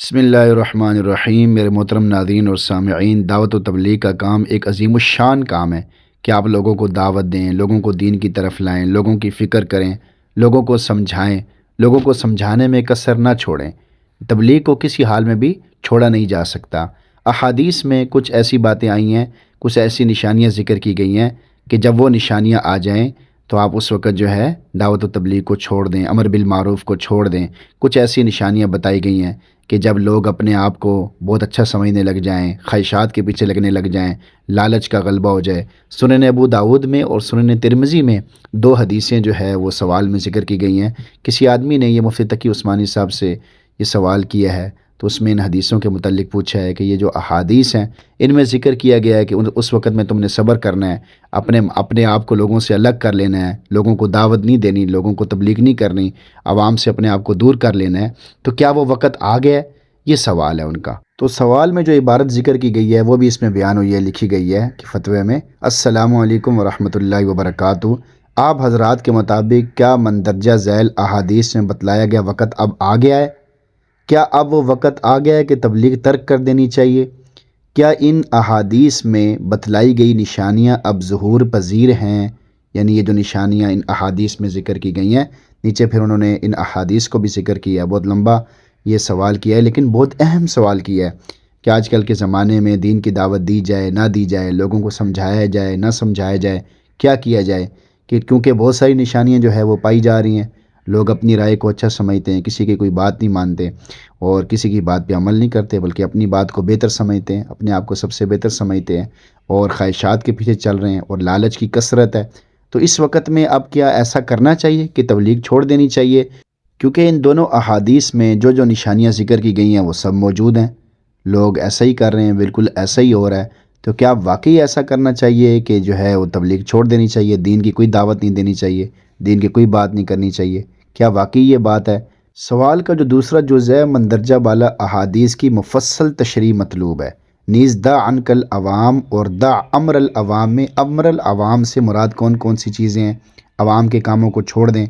بسم اللہ الرحمن الرحیم۔ میرے محترم ناظرین اور سامعین، دعوت و تبلیغ کا کام ایک عظیم الشان کام ہے کہ آپ لوگوں کو دعوت دیں، لوگوں کو دین کی طرف لائیں، لوگوں کی فکر کریں، لوگوں کو سمجھائیں، لوگوں کو سمجھانے میں کسر نہ چھوڑیں۔ تبلیغ کو کسی حال میں بھی چھوڑا نہیں جا سکتا۔ احادیث میں کچھ ایسی باتیں آئی ہیں، کچھ ایسی نشانیاں ذکر کی گئی ہیں کہ جب وہ نشانیاں آ جائیں تو آپ اس وقت جو ہے دعوت و تبلیغ کو چھوڑ دیں، امر بالمعروف کو چھوڑ دیں۔ کچھ ایسی نشانیاں بتائی گئی ہیں کہ جب لوگ اپنے آپ کو بہت اچھا سمجھنے لگ جائیں، خواہشات کے پیچھے لگنے لگ جائیں، لالچ کا غلبہ ہو جائے۔ سنن ابو داود میں اور سنن ترمذی میں دو حدیثیں جو ہے وہ سوال میں ذکر کی گئی ہیں۔ کسی آدمی نے یہ مفتی تقی عثمانی صاحب سے یہ سوال کیا ہے تو اس میں ان حدیثوں کے متعلق پوچھا ہے کہ یہ جو احادیث ہیں ان میں ذکر کیا گیا ہے کہ اس وقت میں تم نے صبر کرنا ہے، اپنے آپ کو لوگوں سے الگ کر لینا ہے، لوگوں کو دعوت نہیں دینی، لوگوں کو تبلیغ نہیں کرنی، عوام سے اپنے آپ کو دور کر لینا ہے، تو کیا وہ وقت آ گیا ہے؟ یہ سوال ہے ان کا۔ تو سوال میں جو عبارت ذکر کی گئی ہے وہ بھی اس میں بیان ہوئی ہے، لکھی گئی ہے کہ فتوے میں: السلام علیکم ورحمۃ اللہ وبرکاتہ۔ آپ حضرات کے مطابق کیا مندرجہ ذیل احادیث میں بتلایا گیا وقت اب آ گیا ہے؟ کیا اب وہ وقت آ گیا ہے کہ تبلیغ ترک کر دینی چاہیے؟ کیا ان احادیث میں بتلائی گئی نشانیاں اب ظہور پذیر ہیں؟ یعنی یہ جو نشانیاں ان احادیث میں ذکر کی گئی ہیں، نیچے پھر انہوں نے ان احادیث کو بھی ذکر کیا ہے۔ بہت لمبا یہ سوال کیا ہے لیکن بہت اہم سوال کیا ہے کہ آج کل کے زمانے میں دین کی دعوت دی جائے نہ دی جائے، لوگوں کو سمجھایا جائے نہ سمجھایا جائے، کیا کیا جائے؟ کیونکہ بہت ساری نشانیاں جو ہے وہ پائی جا رہی ہیں، لوگ اپنی رائے کو اچھا سمجھتے ہیں، کسی کی کوئی بات نہیں مانتے اور کسی کی بات پہ عمل نہیں کرتے، بلکہ اپنی بات کو بہتر سمجھتے ہیں، اپنے آپ کو سب سے بہتر سمجھتے ہیں اور خواہشات کے پیچھے چل رہے ہیں اور لالچ کی کثرت ہے۔ تو اس وقت میں اب کیا ایسا کرنا چاہیے کہ تبلیغ چھوڑ دینی چاہیے؟ کیونکہ ان دونوں احادیث میں جو جو نشانیاں ذکر کی گئی ہیں وہ سب موجود ہیں، لوگ ایسا ہی کر رہے ہیں، بالکل ایسا ہی ہو رہا ہے۔ تو کیا واقعی ایسا کرنا چاہیے کہ جو ہے وہ تبلیغ چھوڑ دینی چاہیے، دین کی کوئی دعوت نہیں دینی چاہیے، دین کی کوئی بات نہیں کرنی چاہیے؟ کیا واقعی یہ بات ہے؟ سوال کا جو دوسرا جز ہے، مندرجہ بالا احادیث کی مفصل تشریح مطلوب ہے۔ نیز دا عنک العوام اور دا امر العوام میں امر العوام سے مراد کون کون سی چیزیں ہیں؟ عوام کے کاموں کو چھوڑ دیں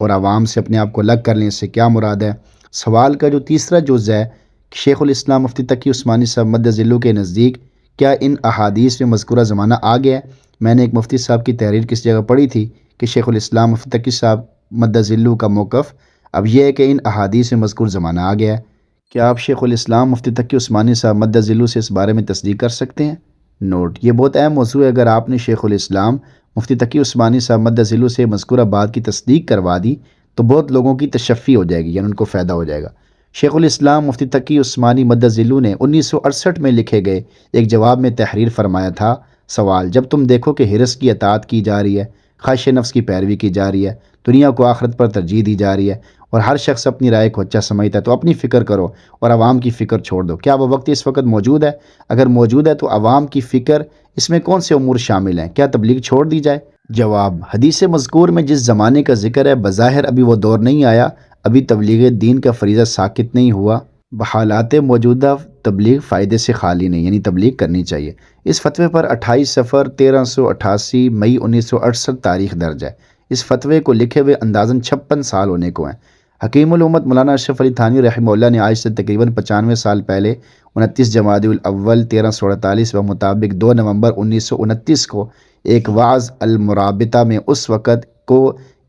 اور عوام سے اپنے آپ کو الگ کر لیں، اس سے کیا مراد ہے؟ سوال کا جو تیسرا جز ہے، شیخ الاسلام مفتی تقی عثمانی صاحب مد ظلہ کے نزدیک کیا ان احادیث میں مذکورہ زمانہ آ گیا ہے؟ میں نے ایک مفتی صاحب کی تحریر کس جگہ پڑھی تھی کہ شیخ الاسلام مفتی تقی صاحب مد ظلہ کا موقف اب یہ ہے کہ ان احادیث میں مذکور زمانہ آ گیا ہے۔ کیا آپ شیخ الاسلام مفتی تقی عثمانی صاحب مد ظلہ سے اس بارے میں تصدیق کر سکتے ہیں؟ نوٹ: یہ بہت اہم موضوع ہے۔ اگر آپ نے شیخ الاسلام مفتی تقی عثمانی صاحب مد ظلہ سے مذکورہ بات کی تصدیق کروا دی تو بہت لوگوں کی تشفی ہو جائے گی، یعنی ان کو فائدہ ہو جائے گا۔ شیخ الاسلام مفتی تقی عثمانی مد ظلہ نے 1968 میں لکھے گئے ایک جواب میں تحریر فرمایا تھا: سوال: جب تم دیکھو کہ حرص کی اطاعت کی جا رہی ہے، خواہش نفس کی پیروی کی جا رہی ہے، دنیا کو آخرت پر ترجیح دی جا رہی ہے اور ہر شخص اپنی رائے کو اچھا سمجھتا ہے، تو اپنی فکر کرو اور عوام کی فکر چھوڑ دو۔ کیا وہ وقت اس وقت موجود ہے؟ اگر موجود ہے تو عوام کی فکر، اس میں کون سے امور شامل ہیں؟ کیا تبلیغ چھوڑ دی جائے؟ جواب: حدیث مذکور میں جس زمانے کا ذکر ہے بظاہر ابھی وہ دور نہیں آیا، ابھی تبلیغ دین کا فریضہ ساقط نہیں ہوا، بحالات موجودہ تبلیغ فائدے سے خالی نہیں، یعنی تبلیغ کرنی چاہیے۔ اس فتوے پر 28 صفر 1388 مئی 1968 تاریخ درج ہے۔ اس فتوے کو لکھے ہوئے اندازاً 56 سال ہونے کو ہیں۔ حکیم الامت مولانا اشرف علی تھانوی رحمہ اللہ نے آج سے تقریباً 95 سال پہلے 29 جمادی الاول 1348 و مطابق 2 نومبر 1929 کو ایک وعظ المرابطہ میں اس وقت کو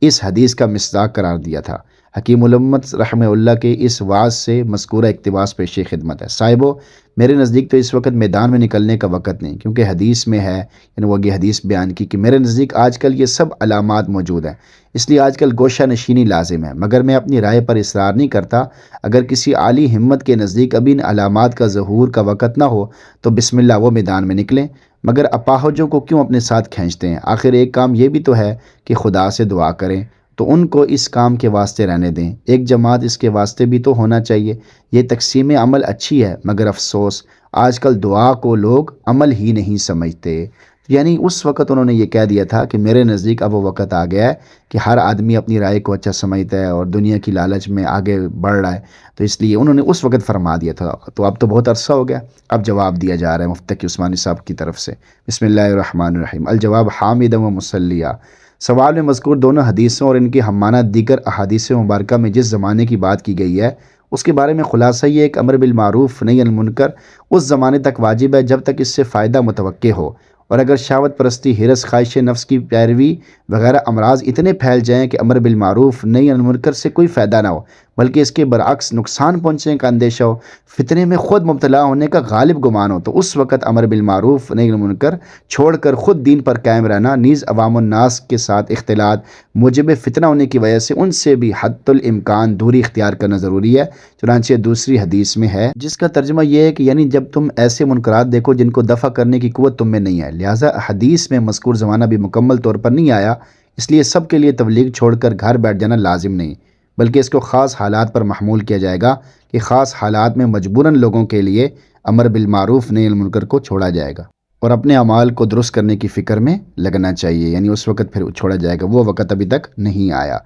اس حدیث کا مصداق قرار دیا تھا۔ حکیم الامت رحمہ اللہ کے اس وعظ سے مذکورہ اقتباس پیش خدمت ہے۔ صاحبو، میرے نزدیک تو اس وقت میدان میں نکلنے کا وقت نہیں، کیونکہ حدیث میں ہے، یعنی وہ حدیث بیان کی کہ میرے نزدیک آج کل یہ سب علامات موجود ہیں، اس لیے آج کل گوشہ نشینی لازم ہے، مگر میں اپنی رائے پر اصرار نہیں کرتا۔ اگر کسی عالی ہمت کے نزدیک ابھی ان علامات کا ظہور کا وقت نہ ہو تو بسم اللہ، وہ میدان میں نکلیں، مگر اپاہجوں کو کیوں اپنے ساتھ کھینچتے ہیں؟ آخر ایک کام یہ بھی تو ہے کہ خدا سے دعا کریں، تو ان کو اس کام کے واسطے رہنے دیں، ایک جماعت اس کے واسطے بھی تو ہونا چاہیے۔ یہ تقسیم عمل اچھی ہے، مگر افسوس آج کل دعا کو لوگ عمل ہی نہیں سمجھتے۔ یعنی اس وقت انہوں نے یہ کہہ دیا تھا کہ میرے نزدیک اب وہ وقت آ گیا ہے کہ ہر آدمی اپنی رائے کو اچھا سمجھتا ہے اور دنیا کی لالچ میں آگے بڑھ رہا ہے، تو اس لیے انہوں نے اس وقت فرما دیا تھا۔ تو اب تو بہت عرصہ ہو گیا، اب جواب دیا جا رہا ہے مفتی تقی عثمانی صاحب کی طرف سے۔ بسم اللہ الرحمن الرحیم۔ الجواب حامدا و مسلیہ۔ سوال میں مذکور دونوں حدیثوں اور ان کی ہمانہ دیگر احادیث مبارکہ میں جس زمانے کی بات کی گئی ہے اس کے بارے میں خلاصہ یہ ہے کہ امر بالمعروف نہی عن المنکر اس زمانے تک واجب ہے جب تک اس سے فائدہ متوقع ہو، اور اگر شہوت پرستی، حرص، خواہش نفس کی پیروی وغیرہ امراض اتنے پھیل جائیں کہ امر بالمعروف نہی عن المنکر سے کوئی فائدہ نہ ہو بلکہ اس کے برعکس نقصان پہنچنے کا اندیشہ ہو، فتنے میں خود مبتلا ہونے کا غالب گمان ہو، تو اس وقت امر بالمعروف نہی عن المنکر چھوڑ کر خود دین پر قائم رہنا، نیز عوام الناس کے ساتھ اختلاط موجب فتنہ ہونے کی وجہ سے ان سے بھی حد الامکان دوری اختیار کرنا ضروری ہے۔ چنانچہ دوسری حدیث میں ہے جس کا ترجمہ یہ ہے کہ یعنی جب تم ایسے منکرات دیکھو جن کو دفع کرنے کی قوت تم میں نہیں ہے، لہٰذا حدیث میں مذکور زمانہ بھی مکمل طور پر نہیں آیا، اس لیے سب کے لیے تبلیغ چھوڑ کر گھر بیٹھ جانا لازم نہیں، بلکہ اس کو خاص حالات پر محمول کیا جائے گا کہ خاص حالات میں مجبوراً لوگوں کے لیے امر بالمعروف نہی عن المنکر کو چھوڑا جائے گا، اور اپنے اعمال کو درست کرنے کی فکر میں لگنا چاہیے، یعنی اس وقت پھر چھوڑا جائے گا، وہ وقت ابھی تک نہیں آیا۔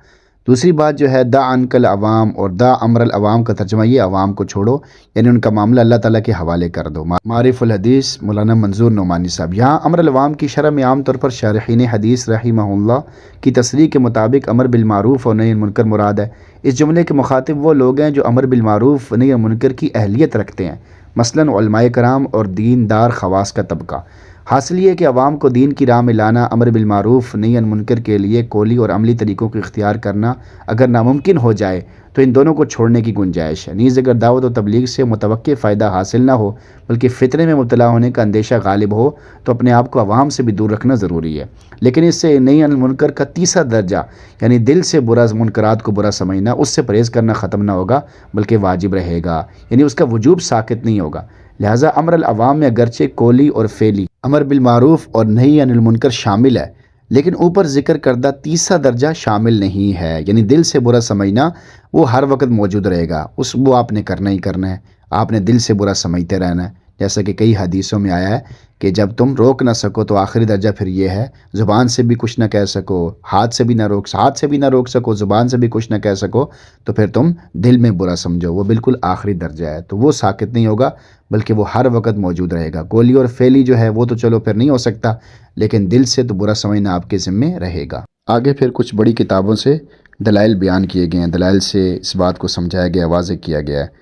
دوسری بات جو ہے دع عنک العوام، اور دع امر العوام کا ترجمہ یہ عوام کو چھوڑو، یعنی ان کا معاملہ اللہ تعالیٰ کے حوالے کر دو۔ معارف الحدیث مولانا منظور نعمانی صاحب۔ یہاں امر العوام کی شرح میں عام طور پر شارحین حدیث رحمہ اللہ کی تصریح کے مطابق امر بالمعروف اور نہی عن المنکر مراد ہے۔ اس جملے کے مخاطب وہ لوگ ہیں جو امر بالمعروف نہی عن المنکر کی اہلیت رکھتے ہیں، مثلاً علماء کرام اور دیندار خواص کا طبقہ۔ حاصل یہ ہے کہ عوام کو دین کی راہ میں لانا، امر بالمعروف نہی عن منکر کے لیے قولی اور عملی طریقوں کو اختیار کرنا اگر ناممکن ہو جائے تو ان دونوں کو چھوڑنے کی گنجائش ہے، نیز اگر دعوت و تبلیغ سے متوقع فائدہ حاصل نہ ہو بلکہ فتنے میں مبتلا ہونے کا اندیشہ غالب ہو تو اپنے آپ کو عوام سے بھی دور رکھنا ضروری ہے، لیکن اس سے نہی عن المنکر کا تیسرا درجہ یعنی دل سے برا منکرات کو برا سمجھنا، اس سے پرہیز کرنا ختم نہ ہوگا بلکہ واجب رہے گا، یعنی اس کا وجوب ساقط نہیں ہوگا۔ لہٰذا امر العوام میں اگرچہ قولی اور فعلی امر بالمعروف اور نہی عن المنکر شامل ہے، لیکن اوپر ذکر کردہ تیسرا درجہ شامل نہیں ہے، یعنی دل سے برا سمجھنا وہ ہر وقت موجود رہے گا، وہ آپ نے کرنا ہی کرنا ہے، آپ نے دل سے برا سمجھتے رہنا ہے، جیسا کہ کئی حدیثوں میں آیا ہے کہ جب تم روک نہ سکو تو آخری درجہ پھر یہ ہے زبان سے بھی کچھ نہ کہہ سکو، ہاتھ سے بھی نہ روک سکو، زبان سے بھی کچھ نہ کہہ سکو تو پھر تم دل میں برا سمجھو، وہ بالکل آخری درجہ ہے، تو وہ ساقط نہیں ہوگا بلکہ وہ ہر وقت موجود رہے گا۔ قولی اور فعلی جو ہے وہ تو چلو پھر نہیں ہو سکتا، لیکن دل سے تو برا سمجھنا آپ کے ذمے رہے گا۔ آگے پھر کچھ بڑی کتابوں سے دلائل بیان کیے گئے ہیں، دلائل سے اس بات کو سمجھایا گیا، واضح کیا گیا ہے۔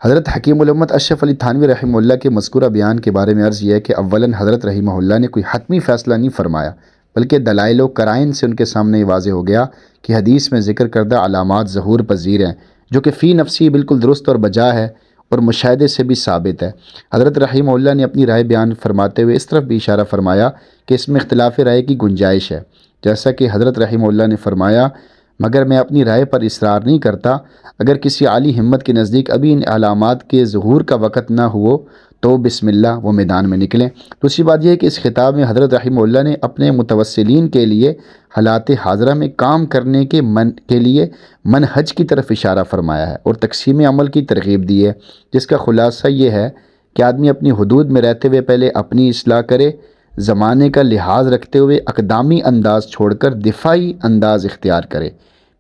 حضرت حکیم الامت اشرف علی تھانوی رحمہ اللہ کے مذکورہ بیان کے بارے میں عرض یہ ہے کہ اولاً حضرت رحمہ اللہ نے کوئی حتمی فیصلہ نہیں فرمایا، بلکہ دلائل و قرائن سے ان کے سامنے یہ واضح ہو گیا کہ حدیث میں ذکر کردہ علامات ظہور پذیر ہیں، جو کہ فی نفسی بالکل درست اور بجا ہے اور مشاہدے سے بھی ثابت ہے۔ حضرت رحمہ اللہ نے اپنی رائے بیان فرماتے ہوئے اس طرف بھی اشارہ فرمایا کہ اس میں اختلاف رائے کی گنجائش ہے، جیسا کہ حضرت رحمہ اللہ نے فرمایا مگر میں اپنی رائے پر اصرار نہیں کرتا، اگر کسی عالی ہمت کے نزدیک ابھی ان علامات کے ظہور کا وقت نہ ہو تو بسم اللہ وہ میدان میں نکلیں۔ دوسری بات یہ ہے کہ اس خطاب میں حضرت رحمہ اللہ نے اپنے متوسلین کے لیے حالات حاضرہ میں کام کرنے کے لیے منہج کی طرف اشارہ فرمایا ہے اور تقسیم عمل کی ترغیب دی ہے، جس کا خلاصہ یہ ہے کہ آدمی اپنی حدود میں رہتے ہوئے پہلے اپنی اصلاح کرے، زمانے کا لحاظ رکھتے ہوئے اقدامی انداز چھوڑ کر دفاعی انداز اختیار کرے،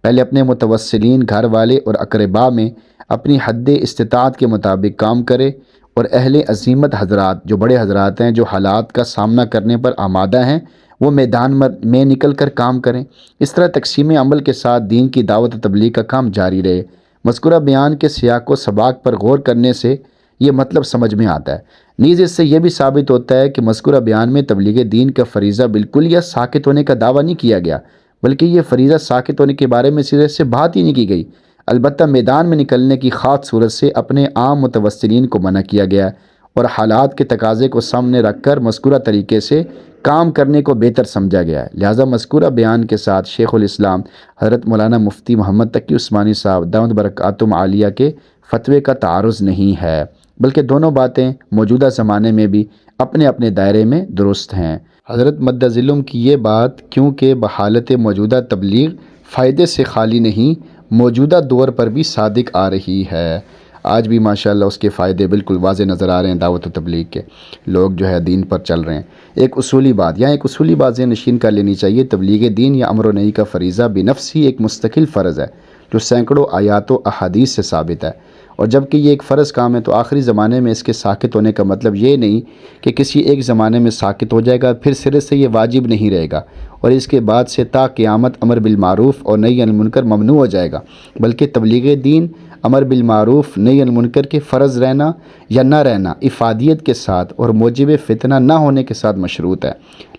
پہلے اپنے متوسلین، گھر والے اور اقرباء میں اپنی حد استطاعت کے مطابق کام کرے، اور اہل عزیمت حضرات جو بڑے حضرات ہیں جو حالات کا سامنا کرنے پر آمادہ ہیں وہ میدان میں نکل کر کام کریں۔ اس طرح تقسیم عمل کے ساتھ دین کی دعوت و تبلیغ کا کام جاری رہے۔ مذکورہ بیان کے سیاق و سباق پر غور کرنے سے یہ مطلب سمجھ میں آتا ہے، نیز اس سے یہ بھی ثابت ہوتا ہے کہ مذکورہ بیان میں تبلیغ دین کا فریضہ بالکل یا ساقط ہونے کا دعویٰ نہیں کیا گیا، بلکہ یہ فریضہ ساقط ہونے کے بارے میں سرے سے بات ہی نہیں کی گئی، البتہ میدان میں نکلنے کی خاص صورت سے اپنے عام متوسلین کو منع کیا گیا اور حالات کے تقاضے کو سامنے رکھ کر مذکورہ طریقے سے کام کرنے کو بہتر سمجھا گیا ہے۔ لہٰذا مذکورہ بیان کے ساتھ شیخ الاسلام حضرت مولانا مفتی محمد تقی عثمانی صاحب دامت برکاتہم عالیہ کے فتوے کا تعارض نہیں ہے، بلکہ دونوں باتیں موجودہ زمانے میں بھی اپنے اپنے دائرے میں درست ہیں۔ حضرت مد ظلم کی یہ بات کیونکہ بحالت موجودہ تبلیغ فائدے سے خالی نہیں، موجودہ دور پر بھی صادق آ رہی ہے، آج بھی ماشاءاللہ اس کے فائدے بالکل واضح نظر آ رہے ہیں، دعوت و تبلیغ کے لوگ جو ہے دین پر چل رہے ہیں۔ ایک اصولی بات ذہن نشین کر لینی چاہیے، تبلیغ دین یا امر و نہی کا فریضہ بنفس ہی ایک مستقل فرض ہے جو سینکڑوں آیات و احادیث سے ثابت ہے، اور جب کہ یہ ایک فرض کام ہے تو آخری زمانے میں اس کے ساقط ہونے کا مطلب یہ نہیں کہ کسی ایک زمانے میں ساقط ہو جائے گا پھر سرے سے یہ واجب نہیں رہے گا اور اس کے بعد سے تا قیامت امر بالمعروف اور نہی عن المنکر ممنوع ہو جائے گا، بلکہ تبلیغ دین امر بالمعروف نہی عن المنکر کے فرض رہنا یا نہ رہنا افادیت کے ساتھ اور موجب فتنہ نہ ہونے کے ساتھ مشروط ہے۔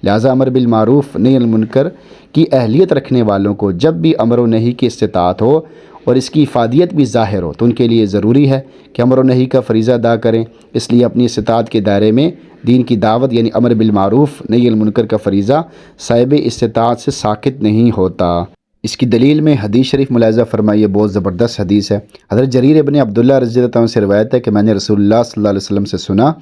لہٰذا امر بالمعروف نہی عن المنکر کی اہلیت رکھنے والوں کو جب بھی امر و نہی کی استطاعت ہو اور اس کی افادیت بھی ظاہر ہو تو ان کے لیے ضروری ہے کہ امر و نہی کا فریضہ ادا کریں۔ اس لیے اپنی استطاعت کے دائرے میں دین کی دعوت یعنی امر بالمعروف نہی عن المنکر کا فریضہ صاحب استطاعت سے ساقط نہیں ہوتا۔ اس کی دلیل میں حدیث شریف ملاحظہ فرمائیے، بہت زبردست حدیث ہے۔ حضرت جریر ابن عبداللہ رضی اللہ عنہ سے روایت ہے کہ میں نے رسول اللہ صلی اللہ علیہ وسلم سے سنا،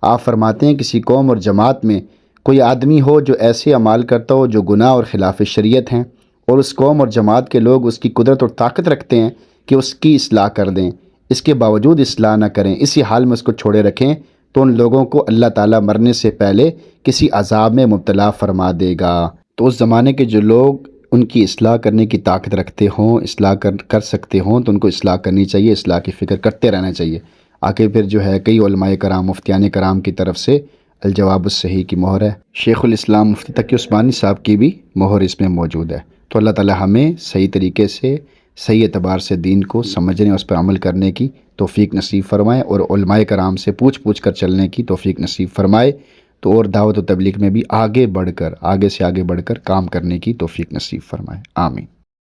آپ فرماتے ہیں کسی قوم اور جماعت میں کوئی آدمی ہو جو ایسے اعمال کرتا ہو جو گناہ اور خلاف شریعت ہیں، اور اس قوم اور جماعت کے لوگ اس کی قدرت اور طاقت رکھتے ہیں کہ اس کی اصلاح کر دیں، اس کے باوجود اصلاح نہ کریں، اسی حال میں اس کو چھوڑے رکھیں، تو ان لوگوں کو اللہ تعالیٰ مرنے سے پہلے کسی عذاب میں مبتلا فرما دے گا۔ تو اس زمانے کے جو لوگ ان کی اصلاح کرنے کی طاقت رکھتے ہوں، اصلاح کر سکتے ہوں، تو ان کو اصلاح کرنی چاہیے، اصلاح کی فکر کرتے رہنا چاہیے۔ آگے پھر جو ہے کئی علماء کرام، مفتیان کرام کی طرف سے الجواب الصحیح کی مہر ہے، شیخ الاسلام مفتی تقی عثمانی صاحب کی بھی مہر اس میں موجود ہے۔ تو اللہ تعالی ہمیں صحیح طریقے سے، صحیح اعتبار سے دین کو سمجھنے اور اس پر عمل کرنے کی توفیق نصیب فرمائے، اور علماء کرام سے پوچھ کر چلنے کی توفیق نصیب فرمائے، تو اور دعوت و تبلیغ میں بھی آگے سے آگے بڑھ کر کام کرنے کی توفیق نصیب فرمائے، آمین۔